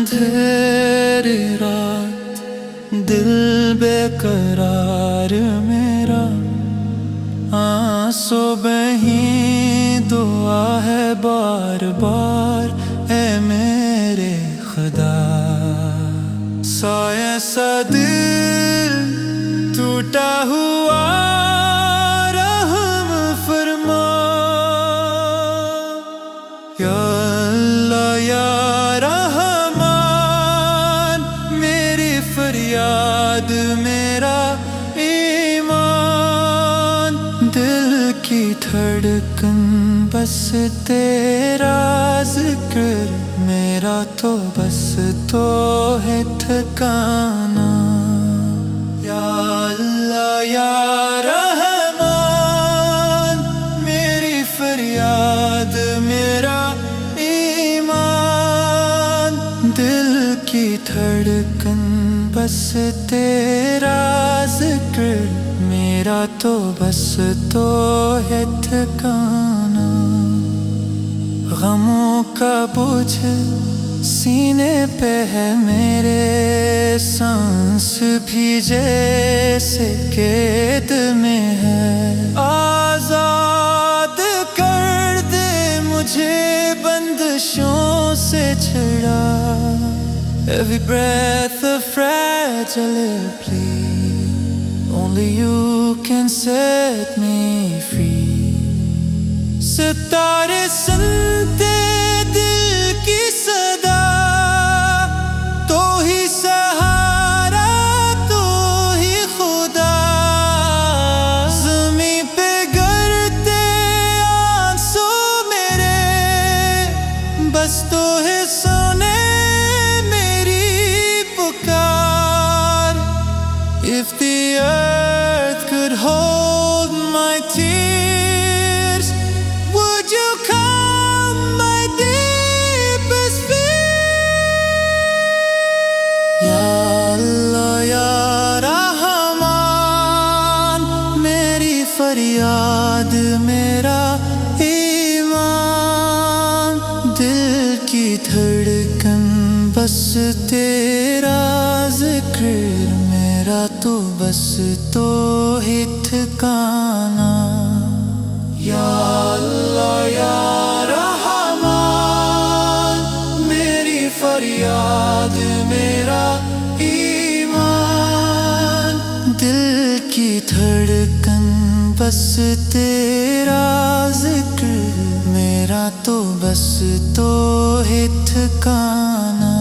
اندھیری رات دل بے قرار میرا، آنسو بہیں دعا ہے بار بار، اے میرے خدا۔ سایہ سا دل ٹوٹا ہوا رحم فرما، یا اللہ یا رحمان، میری فریاد میرا ایمان، دل کی دھڑکن بس تیرا ذکر، میرا تو بس تو ہے ٹھکانا، یا اللہ یا رحمان، میری فریاد میرا ایمان، دل کی دھڑکن بس تیرا ذکر، میرا تو بس تو ہے ٹھکانا۔ غموں کا بوجھ سینے پہ ہے میرے، سانس بھی جیسے قید میں ہے، آزاد کر دے مجھے بندشوں سے چھڑا، every breath a fragile plea, only you can set me free۔ ستارے سنتے دل کی صدا، تو ہی سہارا تو ہی خدا، زمین پہ گرتے آنسو میرے، بس تو ہے سنے میری پکار۔ If the earth could hold my tears, would you calm my deepest fear؟ یا اللہ یا رحمان، میری فریاد میرا ایمان، دل کی دھڑکن بس تیرا ذکر، میرا تو بس تو ہی ٹھکانا، یا اللہ یا رحمان، میری فریاد میرا ایمان، دل کی دھڑکن بس تیرا ذکر، میرا تو بس تو ہے ٹھکانا۔